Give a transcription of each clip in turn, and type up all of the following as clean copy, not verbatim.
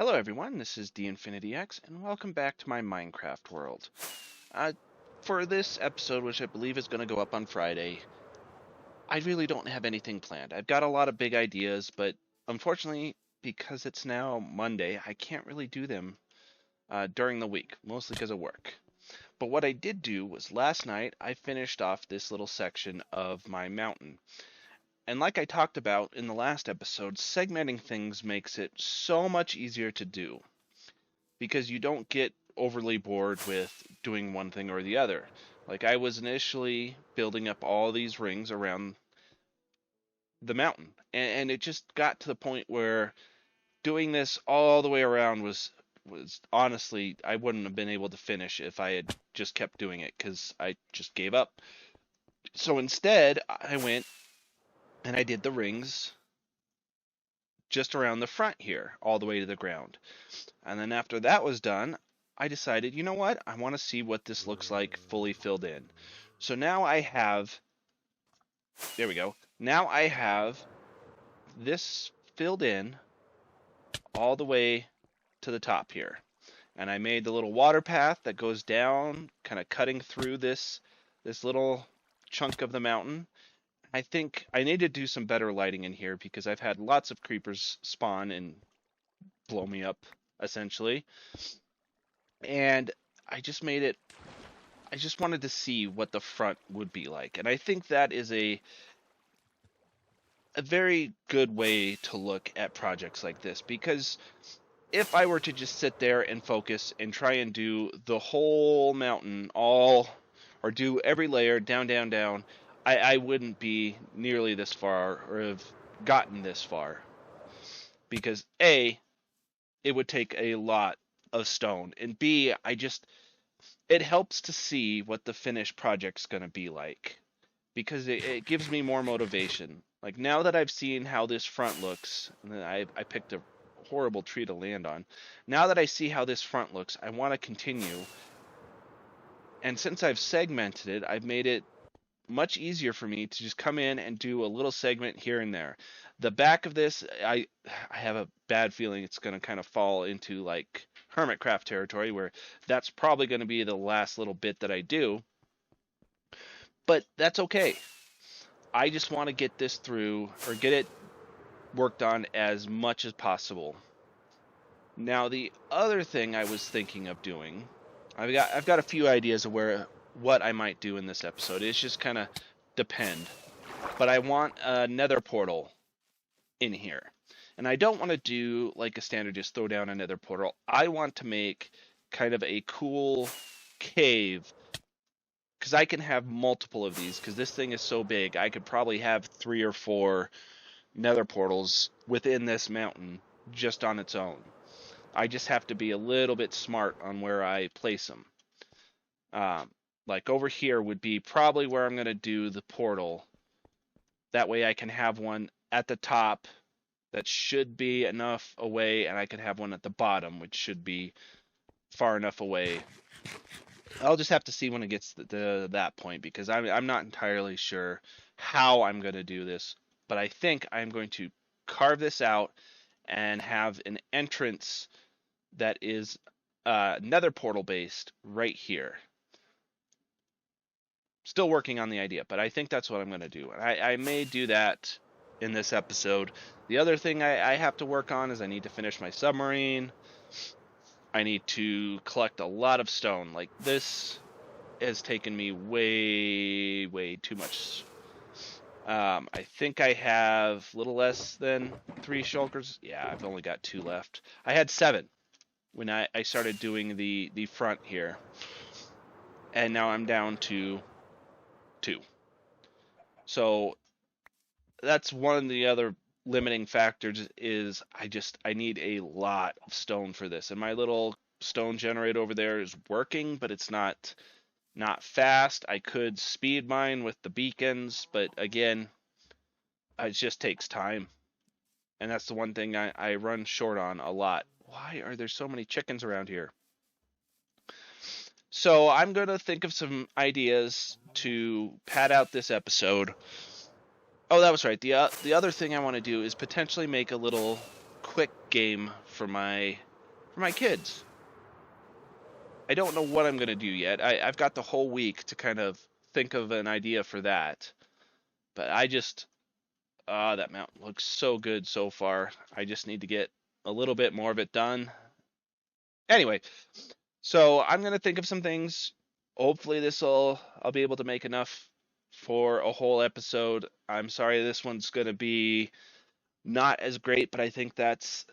Hello everyone, this is DInfinityX, and welcome back to my Minecraft world. Uh, for this episode, which I believe is going to go up on Friday, I really don't have anything planned. I've got a lot of big ideas, but unfortunately, because it's now Monday, I can't really do them during the week, mostly because of work. But what I did do was last night, I finished off this little section of my mountain. And like I talked about in the last episode, segmenting things makes it so much easier to do, because you don't get overly bored with doing one thing or the other. Like I was initially building up all these rings around the mountain, and it just got to the point where doing this all the way around was honestly I wouldn't have been able to finish if I had just kept doing it because I just gave up. So instead, I went and I did the rings just around the front here, all the way to the ground. And then after that was done, I decided, you know what? I want to see what this looks like fully filled in. So now I have, there we go. Now I have this filled in all the way to the top here. And I made the little water path that goes down, kind of cutting through this little chunk of the mountain. I think I need to do some better lighting in here because I've had lots of creepers spawn and blow me up essentially. And I just made it I just wanted to see what the front would be like. And I think that is a very good way to look at projects like this, because if I were to just sit there and focus and try and do the whole mountain all or do every layer down, down, down, I wouldn't be nearly this far or have gotten this far. Because A, it would take a lot of stone. And B, it helps to see what the finished project's going to be like, because it gives me more motivation. Like now that I've seen how this front looks, and I picked a horrible tree to land on. Now that I see how this front looks, I want to continue. And since I've segmented it, I've made it much easier for me to just come in and do a little segment here and there. The back of this, I have a bad feeling it's going to kind of fall into like Hermitcraft territory, where that's probably going to be the last little bit that I do. But that's okay. I just want to get this through or get it worked on as much as possible. Now the other thing I was thinking of doing, I've got a few ideas of what I might do in this episode. It's just kind of depend. But I want a nether portal in here. And I don't want to do like a standard just throw down a nether portal. I want to make kind of a cool cave, because I can have multiple of these, because this thing is so big. I could probably have 3 or 4 nether portals within this mountain just on its own. I just have to be a little bit smart on where I place them. Like over here would be probably where I'm going to do the portal. That way I can have one at the top that should be enough away, and I can have one at the bottom, which should be far enough away. I'll just have to see when it gets to that point, because I'm not entirely sure how I'm going to do this. But I think I'm going to carve this out and have an entrance that is nether portal based right here. Still working on the idea, but I think that's what I'm going to do. I may do that in this episode. The other thing I have to work on is I need to finish my submarine. I need to collect a lot of stone. Like this has taken me way, way too much. I think I have a little less than 3 shulkers. Yeah, I've only got 2 left. I had 7 when I started doing the front here. And now I'm down to 2. So that's one of the other limiting factors, is I need a lot of stone for this. And my little stone generator over there is working, but it's not fast. I could speed mine with the beacons, but again, it just takes time. And that's the one thing I run short on a lot. Why are there so many chickens around here? So I'm going to think of some ideas to pad out this episode. Oh, that was right. The other thing I want to do is potentially make a little quick game for my for my kids. I don't know what I'm going to do yet. I've got the whole week to kind of think of an idea for that. But that mountain looks so good so far. I just need to get a little bit more of it done. Anyway, so I'm going to think of some things. Hopefully I'll be able to make enough for a whole episode. I'm sorry this one's going to be not as great, but I think that's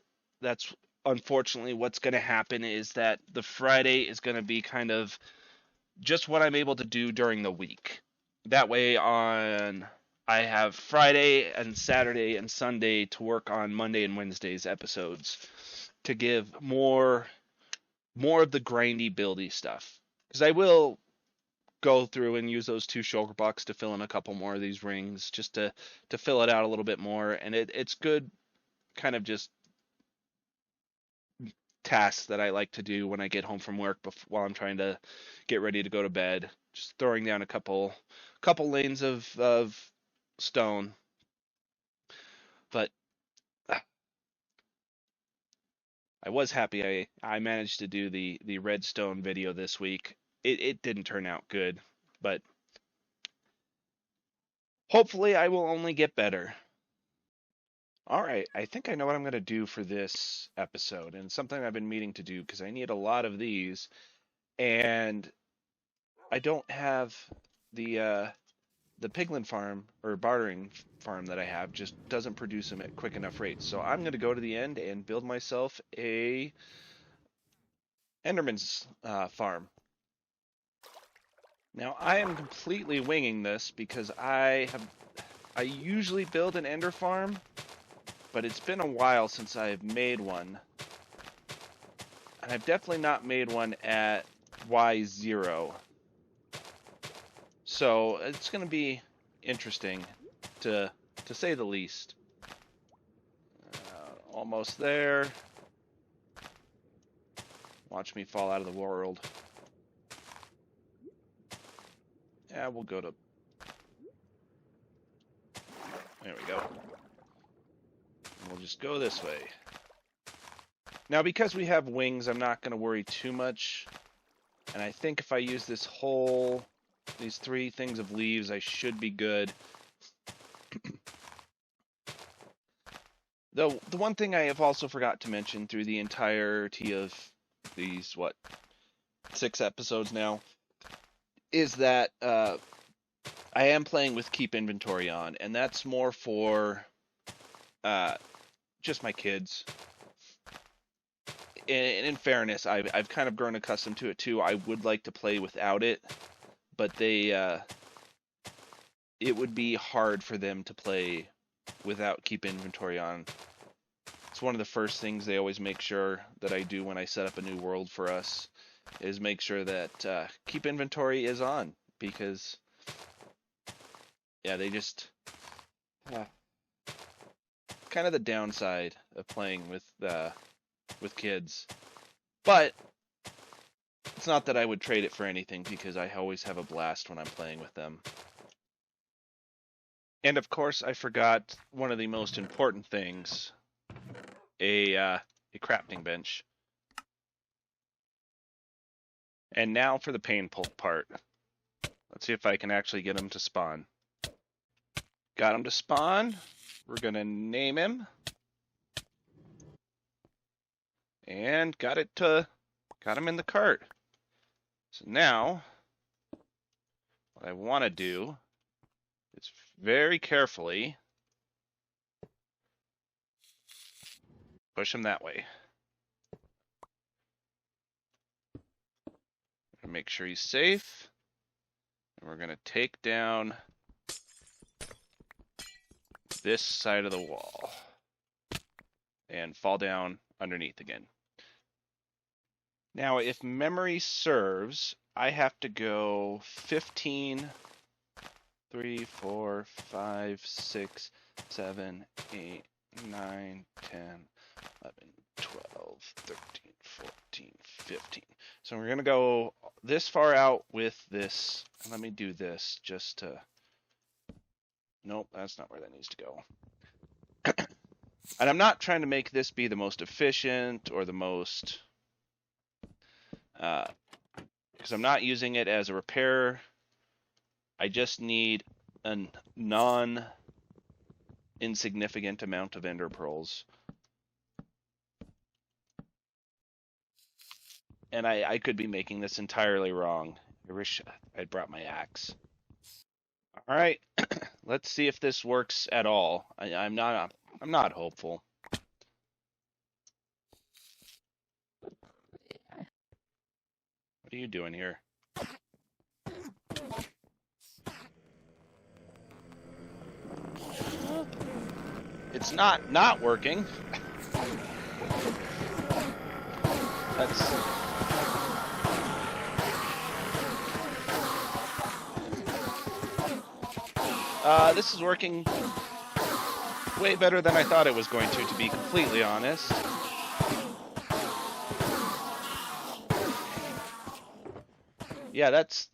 unfortunately what's going to happen is that the Friday is going to be kind of just what I'm able to do during the week. That way I have Friday and Saturday and Sunday to work on Monday and Wednesday's episodes to give more of the grindy buildy stuff. Because I will go through and use those 2 shulker bucks to fill in a couple more of these rings just to fill it out a little bit more, and it's good kind of just tasks that I like to do when I get home from work while I'm trying to get ready to go to bed. Just throwing down a couple lanes of stone. But I was happy I managed to do the redstone video this week. It didn't turn out good, but hopefully I will only get better. All right, I think I know what I'm going to do for this episode, and it's something I've been meaning to do because I need a lot of these, and I don't have the piglin farm or bartering farm that I have just doesn't produce them at quick enough rates. So I'm going to go to the end and build myself a enderman's farm. Now I am completely winging this because I usually build an ender farm, but it's been a while since I've made one. And I've definitely not made one at Y0. So it's going to be interesting to say the least. Almost there. Watch me fall out of the world. Yeah, we'll go to... There we go. We'll just go this way. Now, because we have wings, I'm not going to worry too much. And I think if I use these 3 things of leaves, I should be good. Though, the one thing I have also forgot to mention through the entirety of these, 6 episodes now, is that I am playing with keep inventory on, and that's more for just my kids. And in fairness, I've kind of grown accustomed to it too. I would like to play without it, but it would be hard for them to play without keep inventory on. It's one of the first things they always make sure that I do when I set up a new world for us, is make sure that keep inventory is on, because yeah, they just kind of the downside of playing with kids. But it's not that I would trade it for anything, because I always have a blast when I'm playing with them. And of course, I forgot one of the most important things, a crafting bench. And now for the painful part. Let's see if I can actually get him to spawn. Got him to spawn. We're going to name him. And got him in the cart. So now, what I want to do is very carefully push him that way. Make sure he's safe. And we're going to take down this side of the wall and fall down underneath again. Now, if memory serves, I have to go 15, 3, 4, 5, 6, 7, 8, 9, 10, 11, 12, 13, 14, 15. So we're going to go this far out with this. And let me do this just to... Nope, that's not where that needs to go. And I'm not trying to make this be the most efficient or the most because I'm not using it as a repair. I just need a non-insignificant amount of ender pearls. And I could be making this entirely wrong. I wish I'd brought my axe. All right, let's see if this works at all. I'm not hopeful. What are you doing here? It's not working. That's this is working way better than I thought it was going to be completely honest. Yeah, that's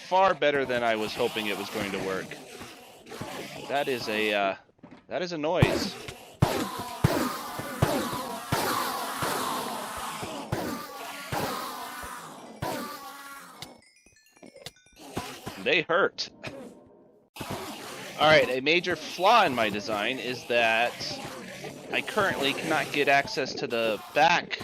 far better than I was hoping it was going to work. That is a noise. They hurt. Alright, a major flaw in my design is that I currently cannot get access to the back.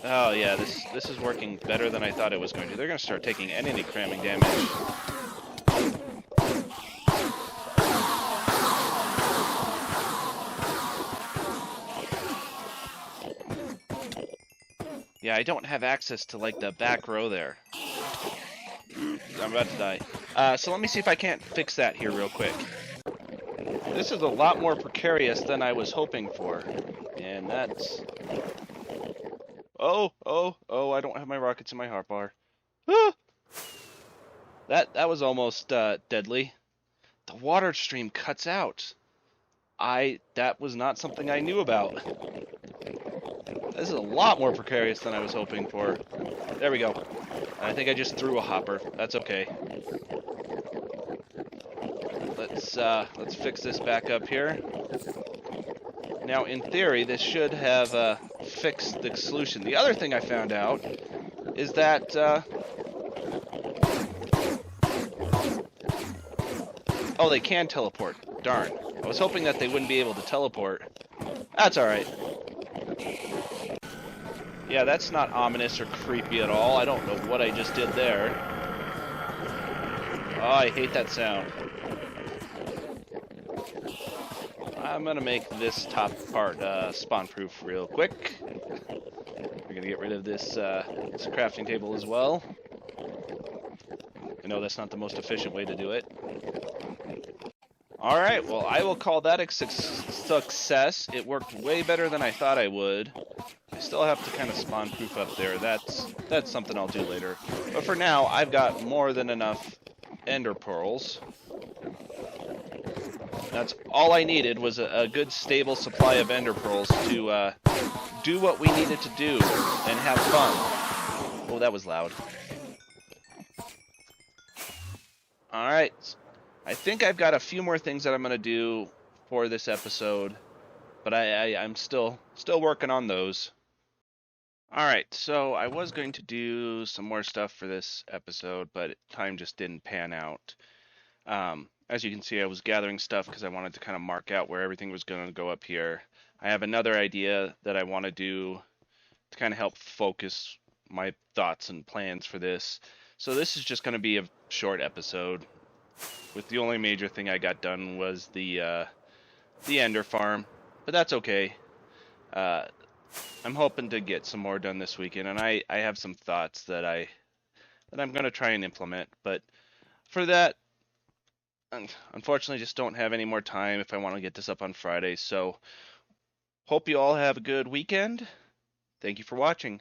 Oh yeah, this is working better than I thought it was going to. They're going to start taking enemy cramming damage. Yeah, I don't have access to, like, the back row there. I'm about to die. So let me see if I can't fix that here real quick. This is a lot more precarious than I was hoping for. And that's... Oh, I don't have my rockets in my hotbar. Ah! That was almost deadly. The water stream cuts out. That was not something I knew about. This is a lot more precarious than I was hoping for. There we go. I think I just threw a hopper. That's okay. Let's fix this back up here. Now, in theory, this should have fixed the solution. The other thing I found out is that oh, they can teleport. Darn. I was hoping that they wouldn't be able to teleport. That's alright. Yeah, that's not ominous or creepy at all. I don't know what I just did there. Oh, I hate that sound. I'm gonna make this top part spawn-proof real quick. We're gonna get rid of this crafting table as well. I know that's not the most efficient way to do it. Alright, well, I will call that a success. It worked way better than I thought I would. I still have to kind of spawn-proof up there. That's something I'll do later. But for now, I've got more than enough ender pearls. That's all I needed was a good, stable supply of ender pearls to do what we needed to do and have fun. Oh, that was loud. Alright. I think I've got a few more things that I'm going to do for this episode, but I'm still working on those. Alright, so I was going to do some more stuff for this episode, but time just didn't pan out. As you can see, I was gathering stuff because I wanted to kind of mark out where everything was going to go up here. I have another idea that I want to do to kind of help focus my thoughts and plans for this. So this is just going to be a short episode. With the only major thing I got done was the ender farm, but that's okay. I'm hoping to get some more done this weekend, and I have some thoughts that I'm going to try and implement. But for that, unfortunately, just don't have any more time if I want to get this up on Friday. So hope you all have a good weekend. Thank you for watching.